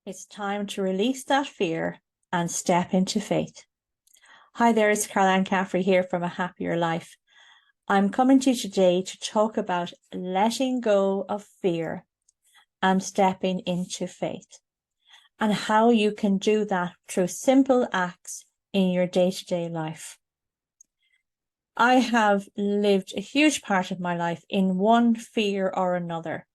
It's time to release that fear and step into faith. Hi there, it's Caroline Caffrey here from A Happier Life. I'm coming to you today to talk about letting go of fear and stepping into faith, and how you can do that through simple acts in your day-to-day life. I have lived a huge part of my life in one fear or another.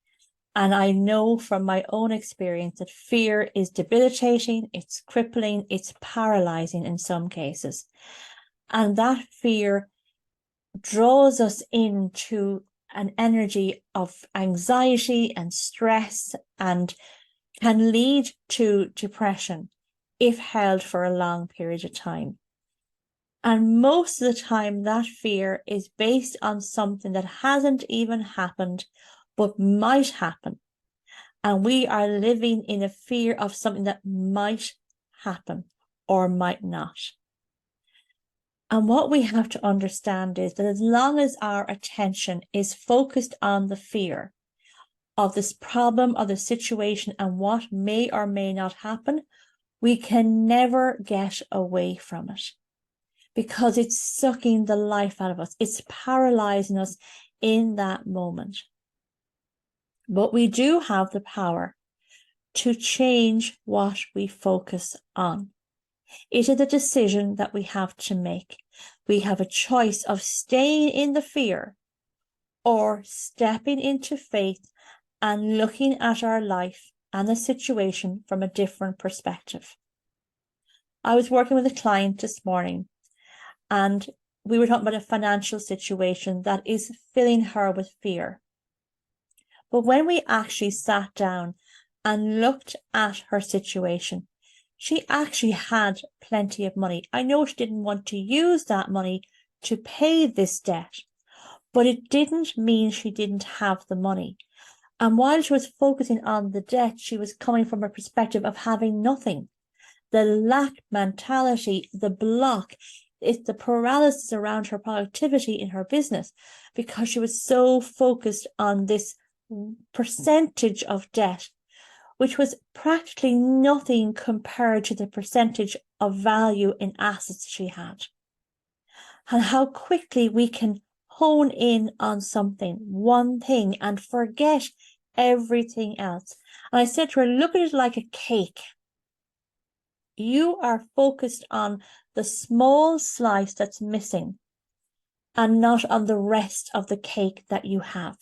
And I know from my own experience that fear is debilitating, it's crippling, it's paralyzing in some cases. And that fear draws us into an energy of anxiety and stress and can lead to depression if held for a long period of time. And most of the time, that fear is based on something that hasn't even happened, but might happen. And we are living in a fear of something that might happen or might not. And what we have to understand is that as long as our attention is focused on the fear of this problem or the situation and what may or may not happen, we can never get away from it, because it's sucking the life out of us. It's paralyzing us in that moment. But we do have the power to change what we focus on. It is a decision that we have to make. We have a choice of staying in the fear or stepping into faith and looking at our life and the situation from a different perspective. I was working with a client this morning, and we were talking about a financial situation that is filling her with fear. But when we actually sat down and looked at her situation, she actually had plenty of money. I know she didn't want to use that money to pay this debt, but it didn't mean she didn't have the money. And while she was focusing on the debt, she was coming from a perspective of having nothing. The lack mentality, the block, it's the paralysis around her productivity in her business, because she was so focused on this percentage of debt, which was practically nothing compared to the percentage of value in assets she had. And how quickly we can hone in on something, one thing, and forget everything else. And I said to her, look at it like a cake. You are focused on the small slice that's missing and not on the rest of the cake that you have.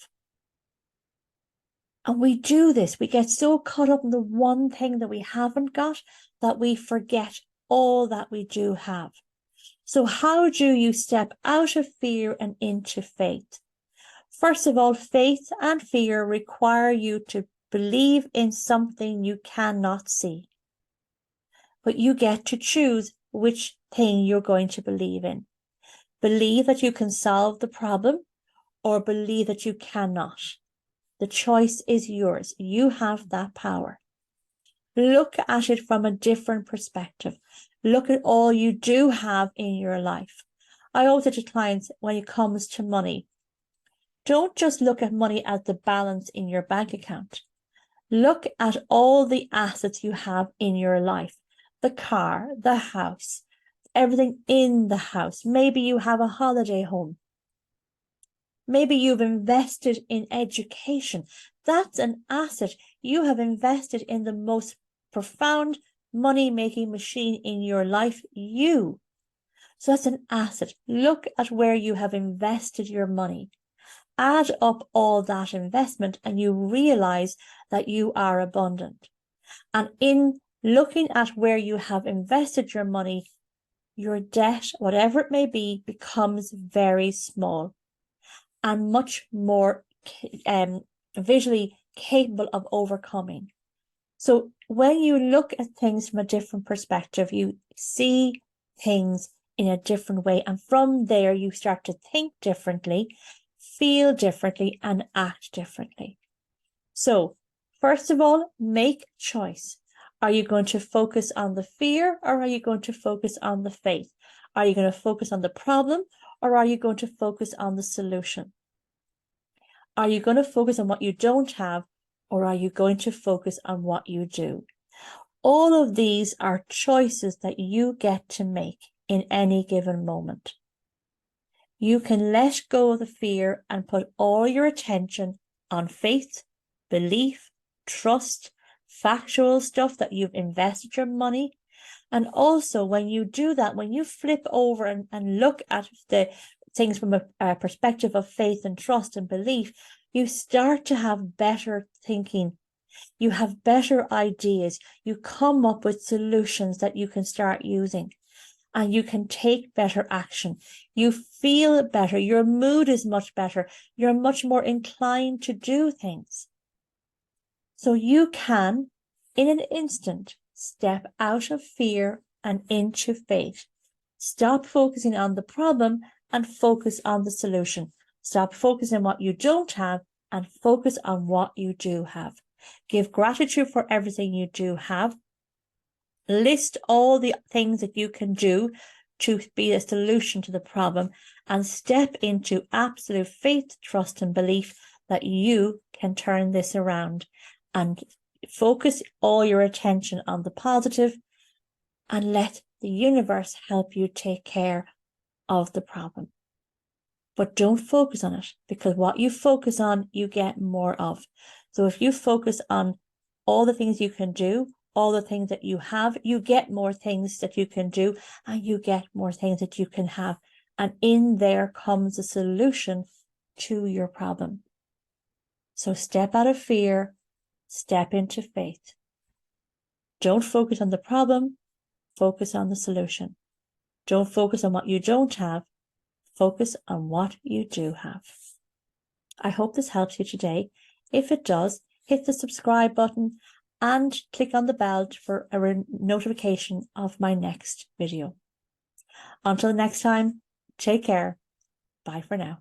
And we do this. We get so caught up in the one thing that we haven't got that we forget all that we do have. So how do you step out of fear and into faith? First of all, faith and fear require you to believe in something you cannot see. But you get to choose which thing you're going to believe in. Believe that you can solve the problem, or believe that you cannot. The choice is yours. You have that power. Look at it from a different perspective. Look at all you do have in your life. I always say to clients, when it comes to money, don't just look at money as the balance in your bank account. Look at all the assets you have in your life. The car, the house, everything in the house. Maybe you have a holiday home. Maybe you've invested in education. That's an asset. You have invested in the most profound money-making machine in your life, you. So that's an asset. Look at where you have invested your money. Add up all that investment and you realize that you are abundant. And in looking at where you have invested your money, your debt, whatever it may be, becomes very small and much more visually capable of overcoming. So when you look at things from a different perspective, you see things in a different way. And from there, you start to think differently, feel differently, and act differently. So first of all, make a choice. Are you going to focus on the fear, or are you going to focus on the faith? Are you going to focus on the problem, or are you going to focus on the solution? Are you going to focus on what you don't have, or are you going to focus on what you do? All of these are choices that you get to make in any given moment. You can let go of the fear and put all your attention on faith, belief, trust, factual stuff that you've invested your money. And also, when you do that, when you flip over and look at the things from a perspective of faith and trust and belief, you start to have better thinking. You have better ideas. You come up with solutions that you can start using. And you can take better action. You feel better. Your mood is much better. You're much more inclined to do things. So you can, in an instant, step out of fear and into faith. Stop focusing on the problem and focus on the solution. Stop focusing on what you don't have and focus on what you do have. Give gratitude for everything you do have. List all the things that you can do to be a solution to the problem and step into absolute faith, trust, and belief that you can turn this around, and focus all your attention on the positive and let the universe help you take care of the problem. But don't focus on it, because what you focus on, you get more of. So if you focus on all the things you can do, all the things that you have, you get more things that you can do, and you get more things that you can have. And in there comes a solution to your problem. So step out of fear, step into faith. Don't focus on the problem, focus on the solution. Don't focus on what you don't have, focus on what you do have. I hope this helps you today. If it does, hit the subscribe button and click on the bell for a notification of my next video. Until next time, take care. Bye for now.